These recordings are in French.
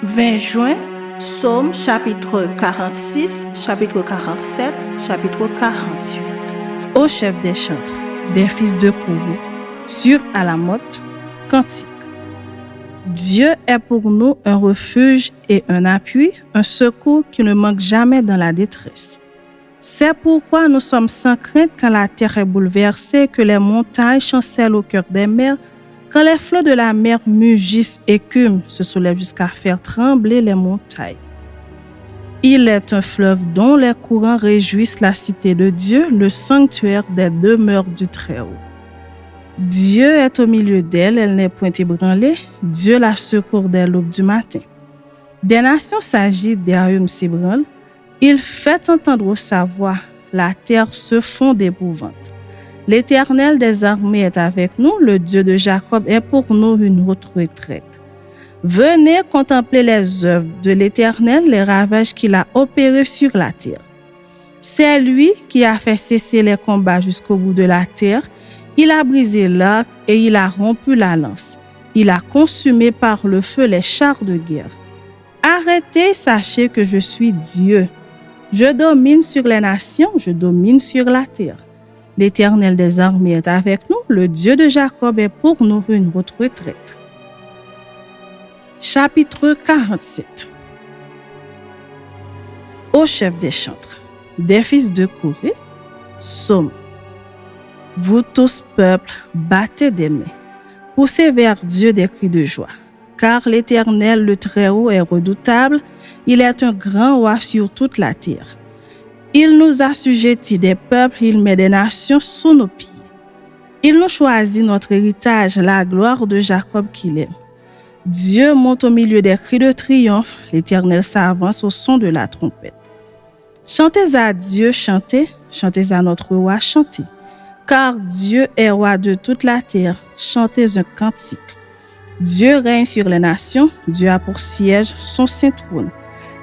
20 juin, Psaume chapitre 46, chapitre 47, chapitre 48. Au chef des chantres, des fils de Coré, sur Alamoth, cantique. Dieu est pour nous un refuge et un appui, un secours qui ne manque jamais dans la détresse. C'est pourquoi nous sommes sans crainte quand la terre est bouleversée, que les montagnes chancellent au cœur des mers, quand les flots de la mer mugissent, écument, se soulèvent jusqu'à faire trembler les montagnes. Il est un fleuve dont les courants réjouissent la cité de Dieu, le sanctuaire des demeures du Très-Haut. Dieu est au milieu d'elle, elle n'est point ébranlée, Dieu la secourt dès l'aube du matin. Des nations s'agitent, des royaumes s'ébranlent, il fait entendre sa voix, la terre se fond d'épouvante. L'Éternel des armées est avec nous, le Dieu de Jacob est pour nous une haute retraite. Venez contempler les œuvres de l'Éternel, les ravages qu'il a opérés sur la terre. C'est lui qui a fait cesser les combats jusqu'au bout de la terre. Il a brisé l'arc et il a rompu la lance. Il a consumé par le feu les chars de guerre. Arrêtez, sachez que je suis Dieu. Je domine sur les nations, je domine sur la terre. L'Éternel des armées est avec nous, le Dieu de Jacob est pour nous une haute retraite. Chapitre 47. Au chef des chantres, des fils de Coré, Psaume. Vous tous, peuple, battez des mains, poussez vers Dieu des cris de joie. Car l'Éternel, le Très-Haut, est redoutable, il est un grand roi sur toute la terre. Il nous assujettit des peuples, il met des nations sous nos pieds. Il nous choisit notre héritage, la gloire de Jacob qu'il aime. Dieu monte au milieu des cris de triomphe, l'Éternel s'avance au son de la trompette. Chantez à Dieu, chantez, chantez à notre roi, chantez. Car Dieu est roi de toute la terre, chantez un cantique. Dieu règne sur les nations, Dieu a pour siège son saint trône.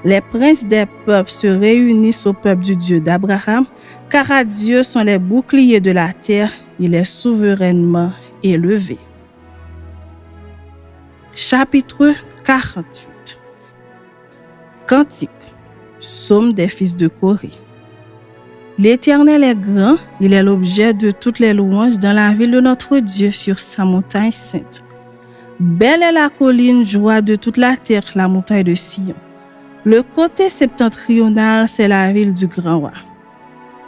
Les princes des peuples se réunissent au peuple du Dieu d'Abraham, car à Dieu sont les boucliers de la terre, il est souverainement élevé. Chapitre 48. Cantique. Psaume des fils de Coré. L'Éternel est grand, il est l'objet de toutes les louanges dans la ville de notre Dieu sur sa montagne sainte. Belle est la colline, joie de toute la terre, la montagne de Sion. Le côté septentrional, c'est la ville du grand roi.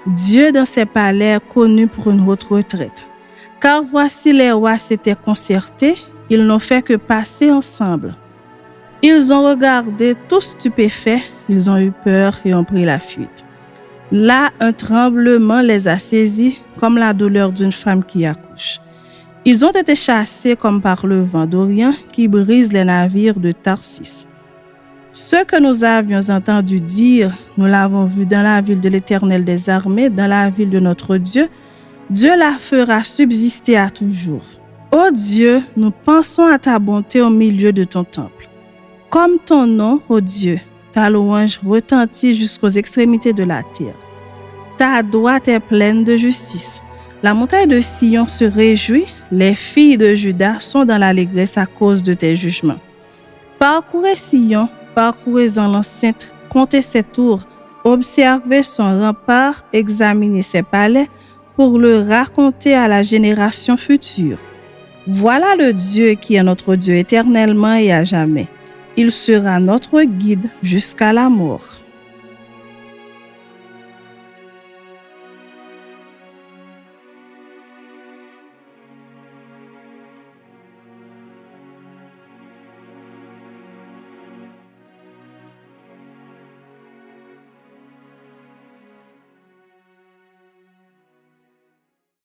Dieu dans ses palais est connu pour une haute retraite. Car voici les rois s'étaient concertés, ils n'ont fait que passer ensemble. Ils ont regardé tous stupéfaits, ils ont eu peur et ont pris la fuite. Là, un tremblement les a saisis comme la douleur d'une femme qui accouche. Ils ont été chassés comme par le vent d'Orient qui brise les navires de Tarsis. Ce que nous avions entendu dire, nous l'avons vu dans la ville de l'Éternel des armées, dans la ville de notre Dieu. Dieu la fera subsister à toujours. Ô Dieu, nous pensons à ta bonté au milieu de ton temple. Comme ton nom, ô Dieu, ta louange retentit jusqu'aux extrémités de la terre. Ta droite est pleine de justice. La montagne de Sion se réjouit, les filles de Juda sont dans l'allégresse à cause de tes jugements. Parcourez Sion, parcourez-en l'enceinte, comptez ses tours, observez son rempart, examinez ses palais pour le raconter à la génération future. Voilà le Dieu qui est notre Dieu éternellement et à jamais. Il sera notre guide jusqu'à la mort.